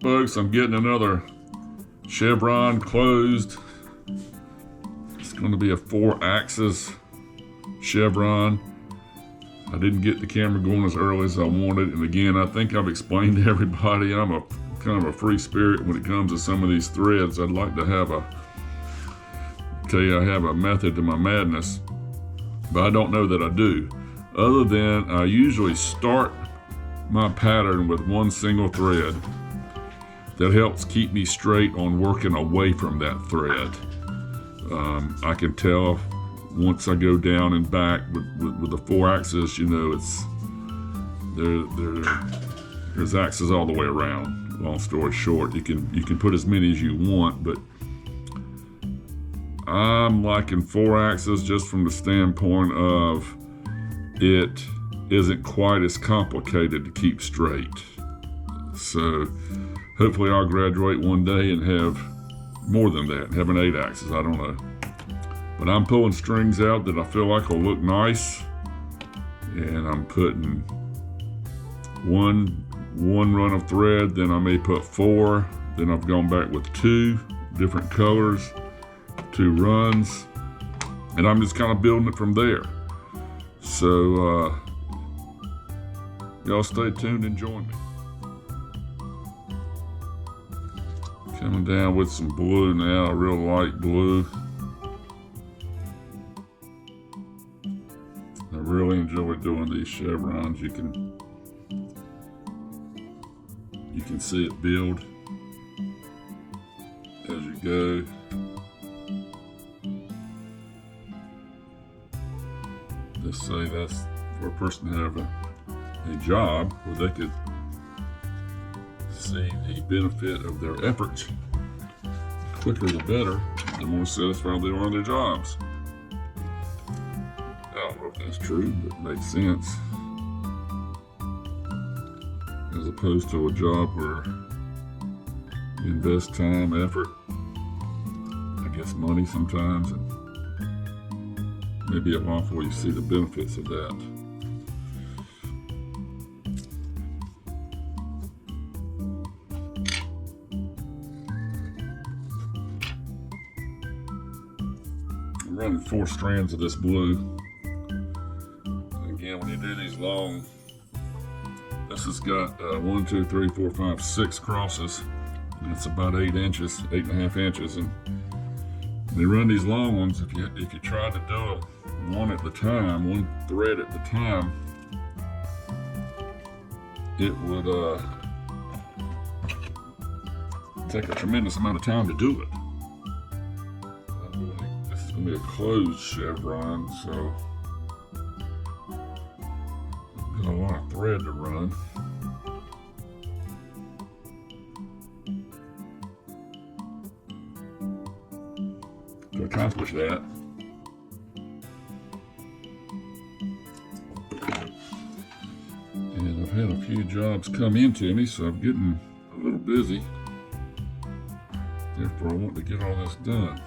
Folks, I'm getting another chevron closed. It's going to be a 4-axis chevron. I didn't get the camera going as early as I wanted, and again, I think I've explained to everybody I'm a kind of a free spirit when it comes to some of these threads. I'd like to have I have a method to my madness, but I don't know that I do. Other than I usually start my pattern with one single thread. That helps keep me straight on working away from that thread. I can tell once I go down and back with the 4-axis, you know, it's there's axes all the way around. Long story short, you can put as many as you want, but I'm liking 4-axis just from the standpoint of it isn't quite as complicated to keep straight. So hopefully I'll graduate one day and have more than that, have an 8-axis, I don't know. But I'm pulling strings out that I feel like will look nice, and I'm putting one run of thread, then I may put 4, then I've gone back with 2 different colors, 2 runs, and I'm just kind of building it from there. So y'all stay tuned and join me. Coming down with some blue now, a real light blue. I really enjoy doing these chevrons. You can see it build as you go. Let's say that's for a person to have a job where they could see the benefit of their efforts. The quicker the better, the more satisfied they are in their jobs. I don't know if that's true, but it makes sense. As opposed to a job where you invest time, effort, I guess money sometimes, and maybe a while before you see the benefits of that. I'm running 4 strands of this blue. Again, when you do these long, this has got 1, 2, 3, 4, 5, 6 crosses. And it's about 8 inches, 8.5 inches. And when you run these long ones, if you try to do them one at the time, one thread at the time, it would take a tremendous amount of time to do it. This is going to be a closed chevron, so I've got a lot of thread to run. To accomplish that, and I've had a few jobs come into me, so I'm getting a little busy. Therefore, I want to get all this done.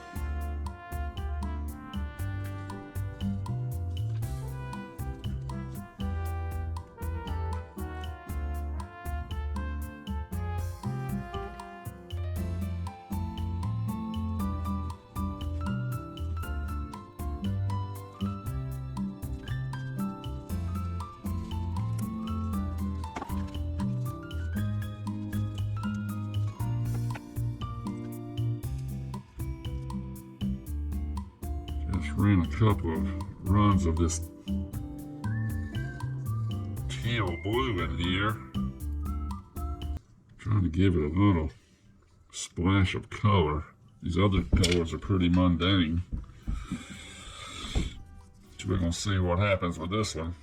Ran a couple of runs of this teal blue in here, trying to give it a little splash of color. These other colors are pretty mundane, so we're going to see what happens with this one.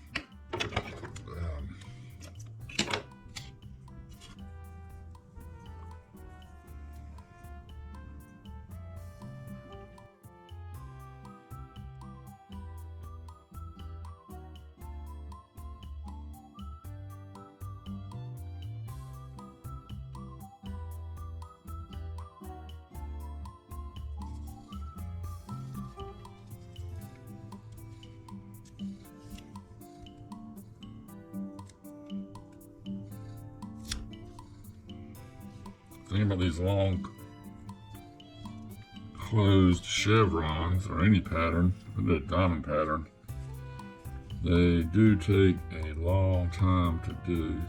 thing about these long closed chevrons, or any pattern, the diamond pattern, they do take a long time to do.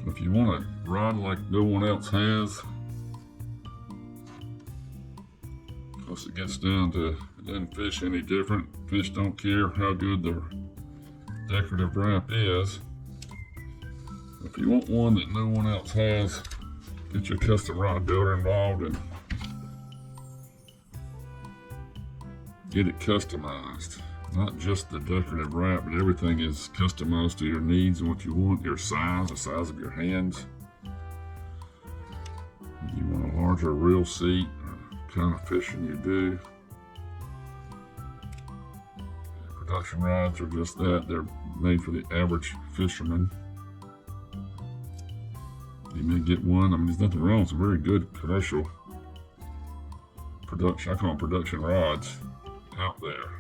If you want a rod like no one else has, because it gets down to, it doesn't fish any different. Fish don't care how good the decorative wrap is. If you want one that no one else has, get your custom rod builder involved and get it customized. Not just the decorative wrap, but everything is customized to your needs and what you want, your size, the size of your hands. You want a larger reel seat, kind of fishing you do. Production rods are just that. They're made for the average fisherman. You may get one. I mean, there's nothing wrong. It's a very good commercial production. I call them production rods out there.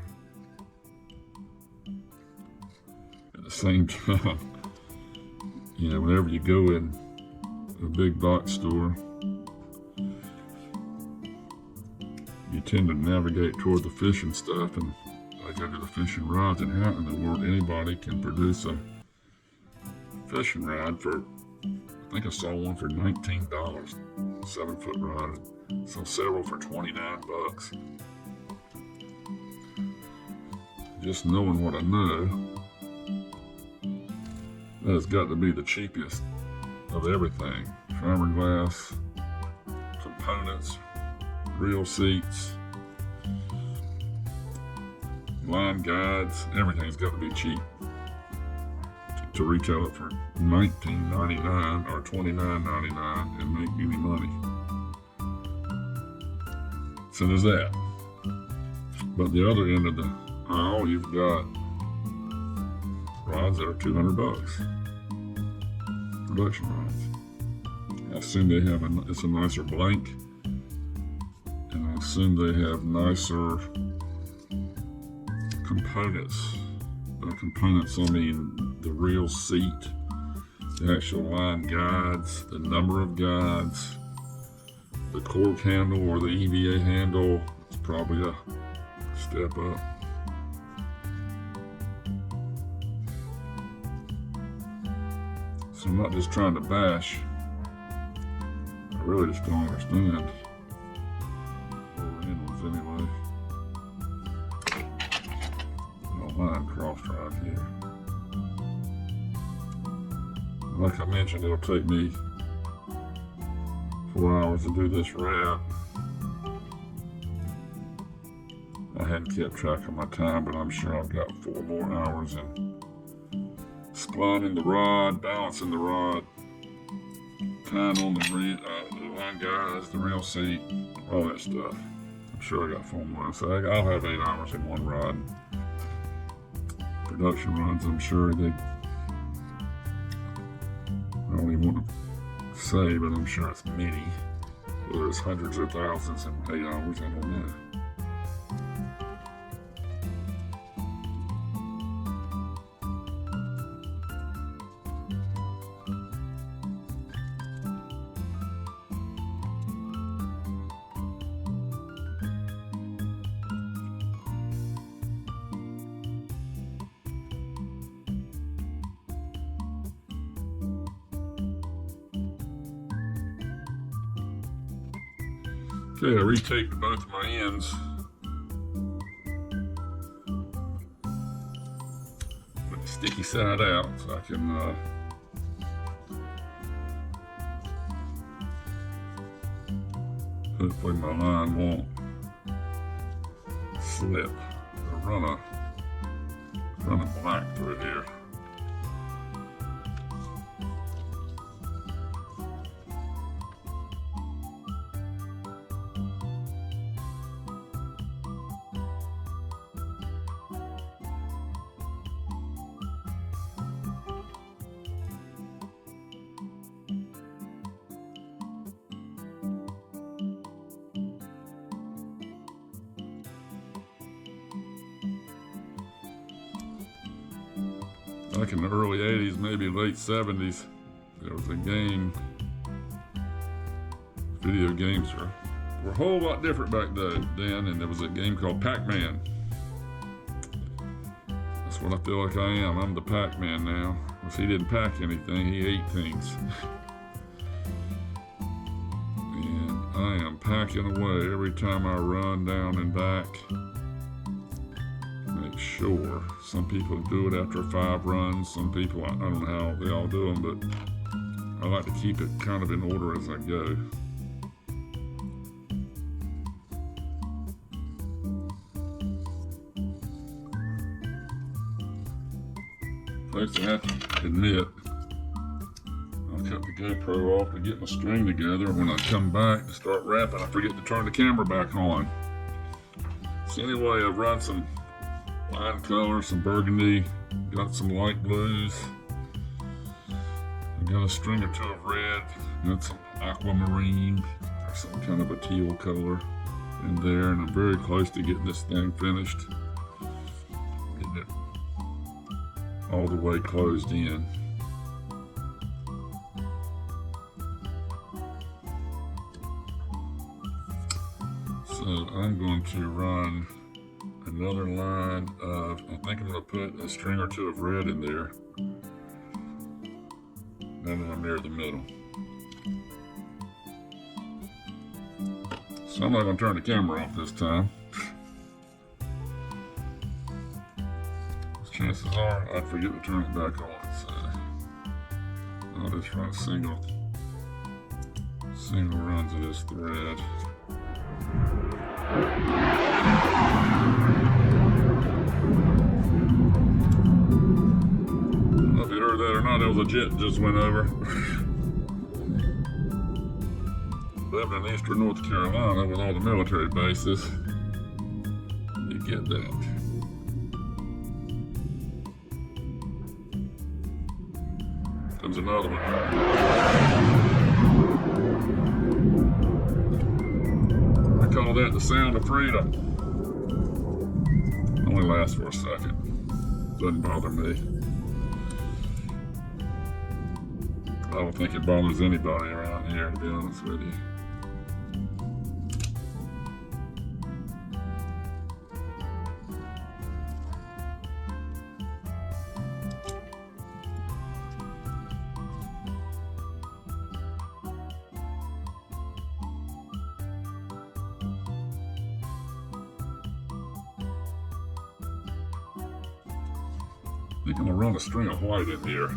At the same time, you know, whenever you go in a big box store, you tend to navigate toward the fishing stuff, and I go to the fishing rods, and how in the world anybody can produce a fishing rod for, I think I saw one for $19, 7-foot rod. Saw several for $29. Just knowing what I know, that has got to be the cheapest of everything. Fiberglass, components, reel seats, line guides, everything's got to be cheap to retail it for $19.99 or $29.99 and make any money. So there's that. But the other end of the aisle, you've got rods that are $200. Production rods. I assume they have it's a nicer blank, and I assume they have nicer components. By components, I mean the reel seat, the actual line guides, the number of guides, the cork handle or the EVA handle. It's probably a step up. So I'm not just trying to bash. I really just don't understand. Lower handles anyway. No line crossed right here. Like I mentioned, it'll take me 4 hours to do this wrap. I hadn't kept track of my time, but I'm sure I've got 4 more hours in splining the rod, balancing the rod, tying on the line guides, the reel seat, all that stuff. I'm sure I got 4 more. So I'll have 8 hours in one rod. Production rods, I'm sure I don't even want to say, but I'm sure it's many. Whether it's hundreds of thousands in 8 hours, I don't know. Okay, I retaped both of my ends. With the sticky side out, so I can hopefully my line won't slip or run a black through here. back in the early 80s, maybe late 70s, there was a game. Video games were a whole lot different back then, and there was a game called Pac-Man. That's what I feel like I am. I'm the Pac-Man now. If he didn't pack anything, he ate things. And I am packing away every time I run down and back. Make sure. Some people do it after 5 runs. Some people, I don't know how they all do them, but I like to keep it kind of in order as I go. First, I have to admit, I'll cut the GoPro off to get my string together. When I come back to start wrapping, I forget to turn the camera back on. So anyway, I've run some line color, some burgundy, got some light blues. I got a string or 2 of red, got some aquamarine, or some kind of a teal color in there, and I'm very close to getting this thing finished. Getting it all the way closed in. So I'm going to run another line of, I think I'm going to put a string or 2 of red in there. Then I'm near the middle. So I'm not going to turn the camera off this time. Chances are I'd forget to turn it back on, so I'll just run single runs of this thread. I don't know if you heard that or not, there was a jet just went over. Living in eastern North Carolina with all the military bases, you get that. Comes another one. I call that the sound of freedom. Only lasts for a second. Doesn't bother me. I don't think it bothers anybody around here, to be honest with you. I think I'm gonna run a string of white in here.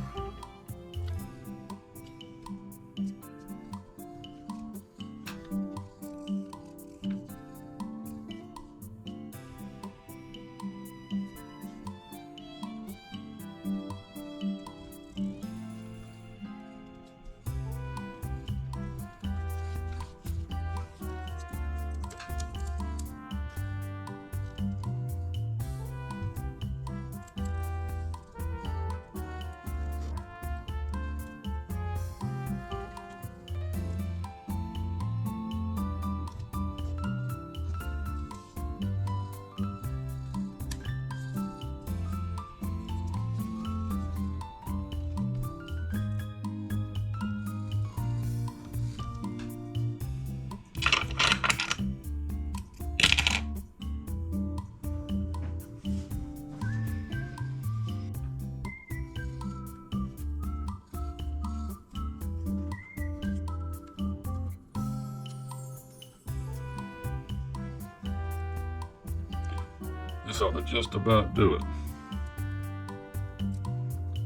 This ought to just about do it.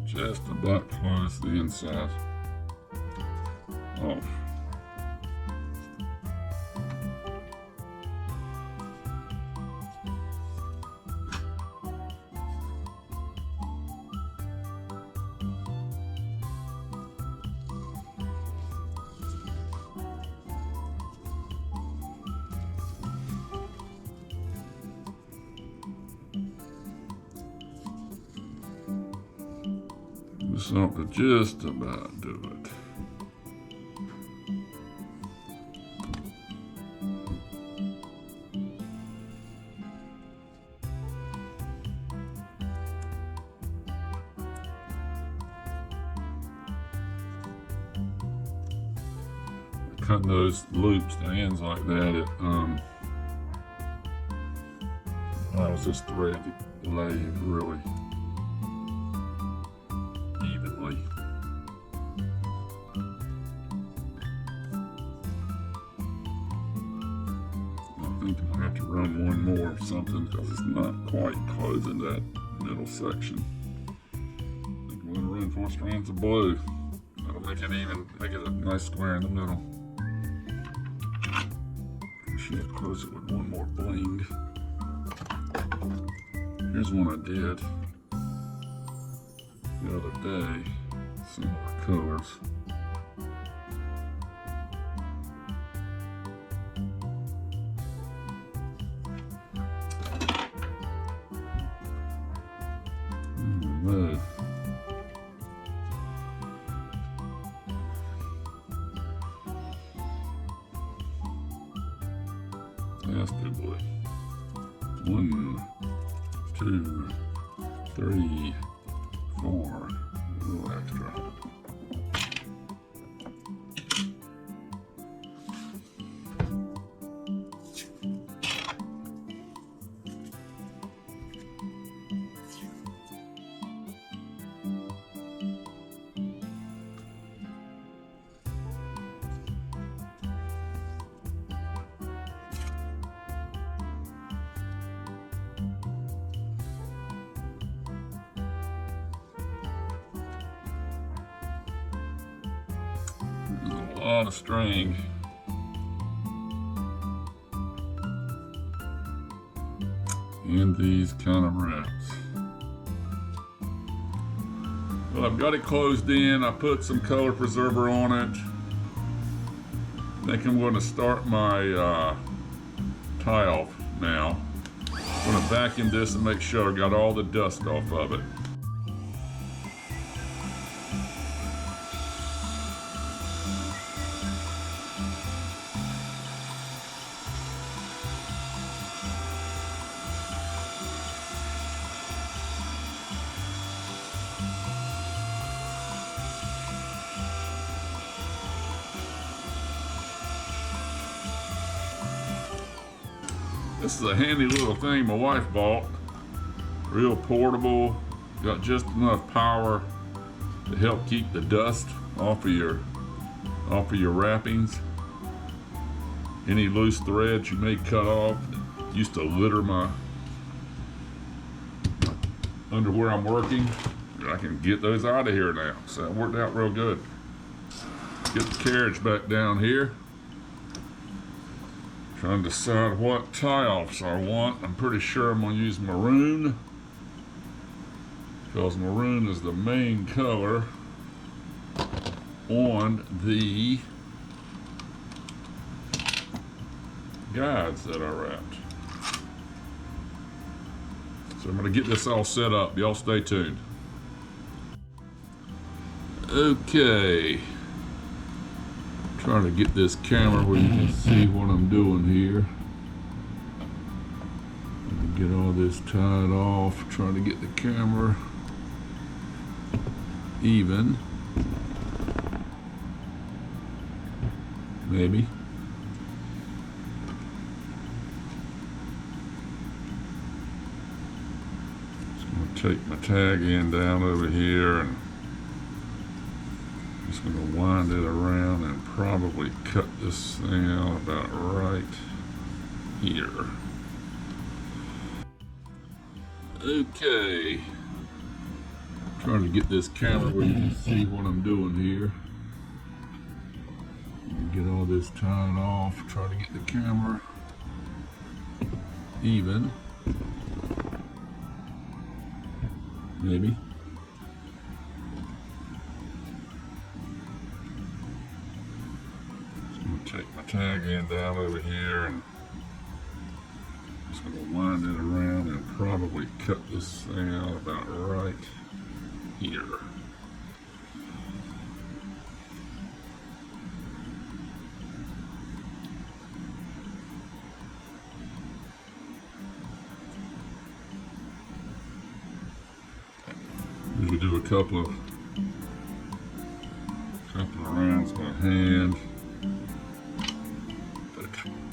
Just about close the inside off. This ought to just about do it. cutting those loops, the ends like that, it allows this thread to lay really evenly. I think I have to run one more or something because it's not quite closing that middle section. I think I'm going to run 4 strands of blue. That'll make it even, make it a nice square in the middle. I should close it with one more bling. Here's one I did the other day, similar colors. No. That's good boy. 1, 2, 3, 4. A little extra. A lot of string. And these kind of wraps. Well, I've got it closed in. I put some color preserver on it. I think I'm going to start my tie off now. I'm going to vacuum this and make sure I got all the dust off of it. This is a handy little thing my wife bought. Real portable, got just enough power to help keep the dust off of your wrappings. Any loose threads you may cut off that used to litter my under where I'm working. I can get those out of here now, so it worked out real good. Get the carriage back down here. Trying to decide what tie-offs I want. I'm pretty sure I'm going to use maroon, because maroon is the main color on the guides that I wrapped. So I'm going to get this all set up. Y'all stay tuned. Okay. Trying to get this camera where you can see what I'm doing here. Get all this tied off. Trying to get the camera even. Maybe. Just going to take my tag end down over here and just going to wind it around and probably cut this thing out about right here. Okay. Trying to get this camera where you can see what I'm doing here. Get all this tied off. Try to get the camera even. Maybe. Take my tag end down over here and just going to wind it around and probably cut this thing out about right here. Usually do a couple of rounds by hand.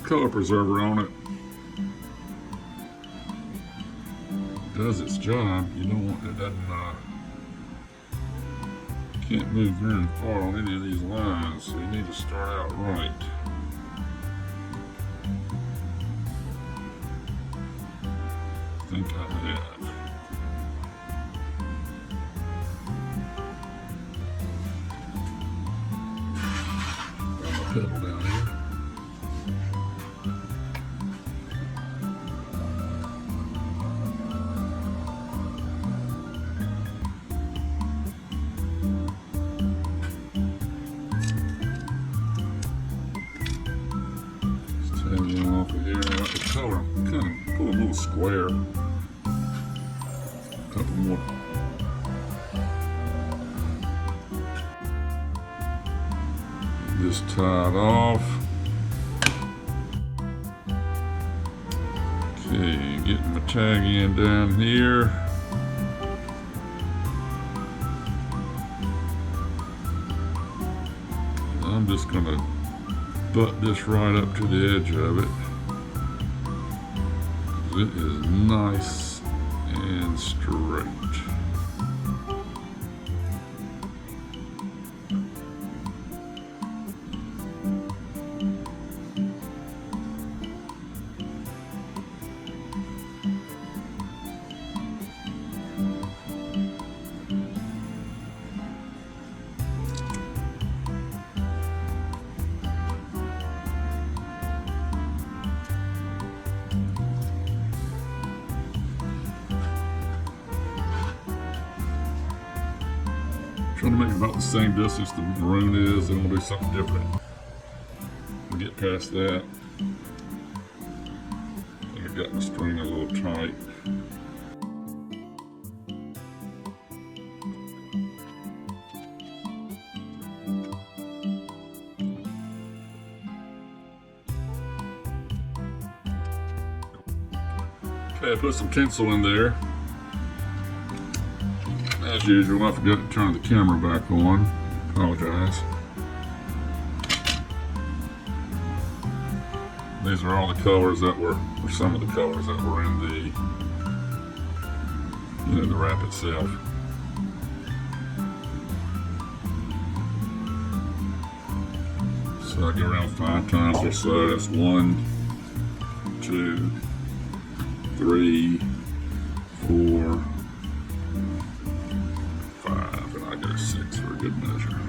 color preserver on it. Does its job. You don't want it, doesn't can't move very far on any of these lines, so you need to start out right. I think I have. Got my pedal down here. Off of here, I like the color. Kind of pull a little square. A couple more. Just tie it off. Okay, getting my tag in down here. I'm just gonna butt this right up to the edge of it. It is nice and straight. Trying to make it about the same distance the maroon is, and we'll do something different. We'll get past that. I think I've got my string a little tight. Okay, I put some tinsel in there. As usual, I forgot to turn the camera back on. Apologize. These are all the colors that were, or some of the colors that were in the, the wrap itself. So I go around 5 times or so. That's 1, 2, 3, 4, 5, and I go 6 for a good measure.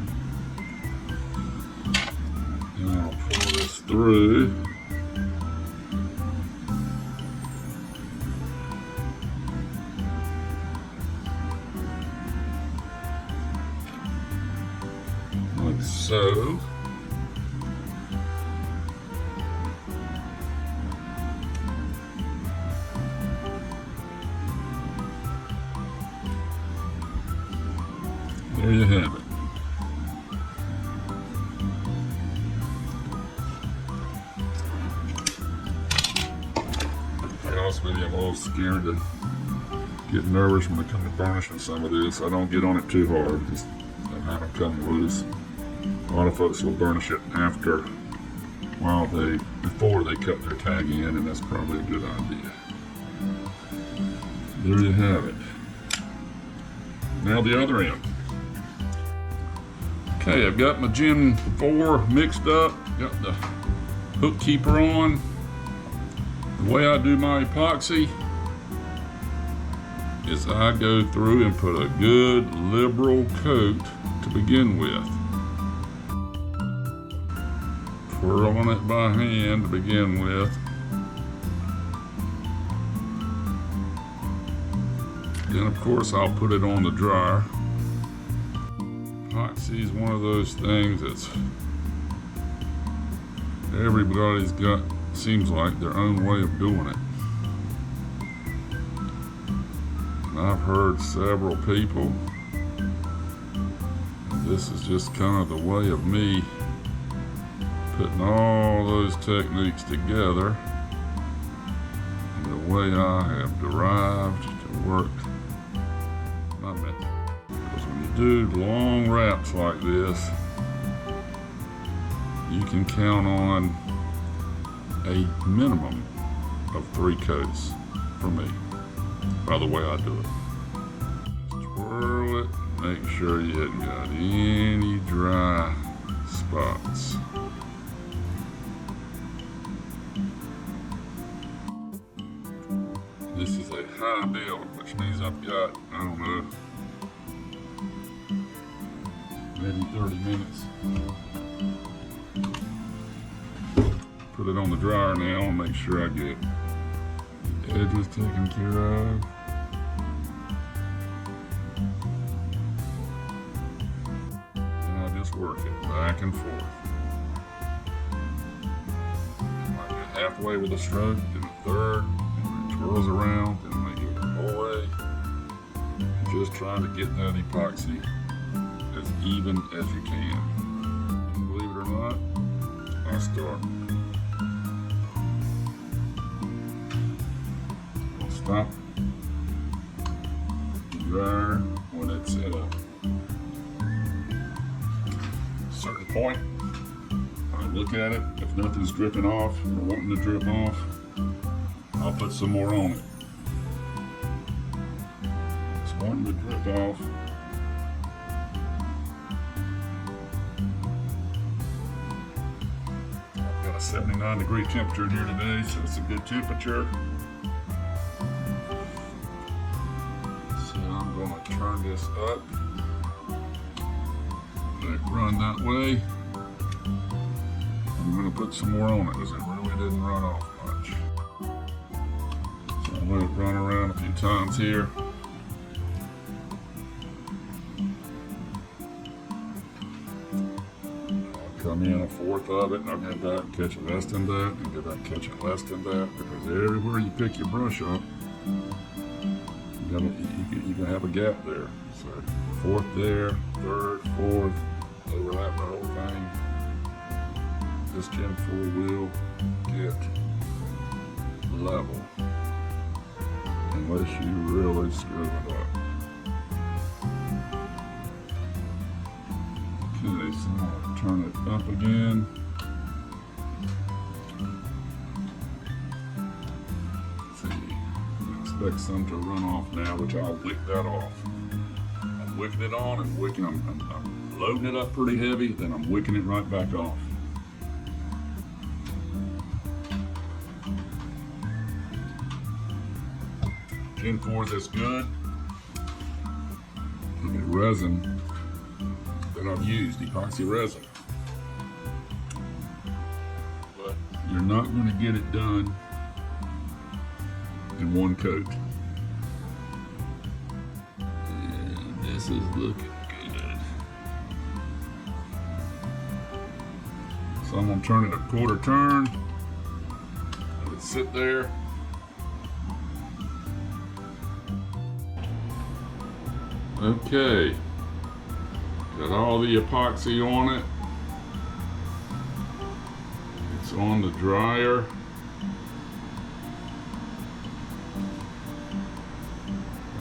And I'll pull this through. Like so. There you have it. To be honest with you, I'm a little scared to get nervous when I come to burnishing some of this. I don't get on it too hard, just have it come loose. A lot of folks will burnish it before they cut their tag in, and that's probably a good idea. There you have it. Now the other end. Okay, I've got my Gen 4 mixed up, got the hook keeper on. The way I do my epoxy is I go through and put a good liberal coat to begin with. Twirling it by hand to begin with. Then of course I'll put it on the dryer. Epoxy is one of those things that's everybody's got, seems like, their own way of doing it. And I've heard several people, this is just kind of the way of me putting all those techniques together and the way I have derived to work my method. Because when you do long wraps like this, you can count on a minimum of 3 coats for me, by the way I do it. Just twirl it, make sure you haven't got any dry spots. This is a high build, which means I've got, I don't know, maybe 30 minutes. Put it on the dryer now and make sure I get the edges taken care of. And I just work it back and forth. I get halfway with a stroke, then a third, and it twirls around, and make it all the way. Just trying to get that epoxy as even as you can. And believe it or not, I start. I'll stop the dryer when it's at a certain point. I look at it. If nothing's dripping off or wanting to drip off, I'll put some more on it. It's wanting to drip off. I've got a 79-degree temperature in here today, so it's a good temperature. So I'm going to turn this up. Let it run that way. I'm going to put some more on it because it really didn't run off much. So I'll let it run around a few times here. I'll come in a fourth of it and I'll get back and catch it less than that and get back and catch it less than that, because everywhere you pick your brush up, you can have a gap there. So fourth there, third, fourth, overlap the whole thing. This Gen 4 will get level unless you really screw it up. Okay, so I'll turn it up again. Let's see, I expect some to run off now, which I'll wick that off. I'm wicking it on and wicking. I'm loading it up pretty heavy, then I'm wicking it right back off. Gen 4 is good. Look at resin that I've used, epoxy resin. But you're not going to get it done in one coat. And this is looking good. So I'm going to turn it a quarter turn. Let it sit there. Okay, got all the epoxy on it. It's on the dryer.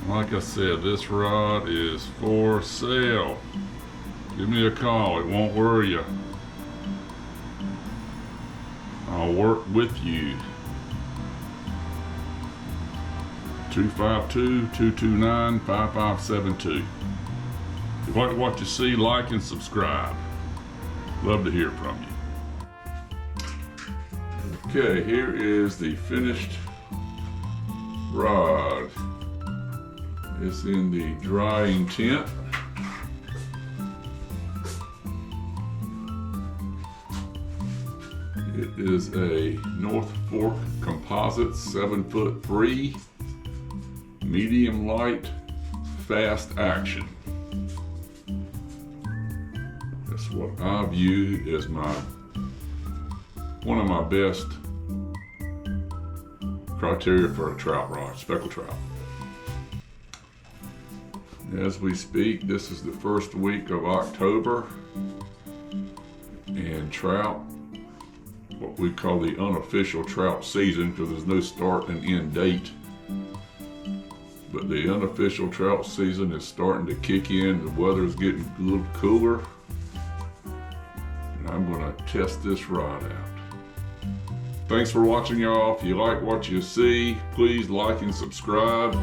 Like I said, this rod is for sale. Give me a call, it won't worry you. I'll work with you. 252-229-5572. If you like what you see, like and subscribe. Love to hear from you. Okay, here is the finished rod. It's in the drying tent. It is a North Fork Composite 7'3", medium light, fast action. That's what I view as one of my best criteria for a trout rod, speckled trout. As we speak, this is the first week of October, and trout, what we call the unofficial trout season, because there's no start and end date. But the unofficial trout season is starting to kick in. The weather's getting a little cooler. And I'm going to test this rod out. Thanks for watching, y'all. If you like what you see, please like and subscribe.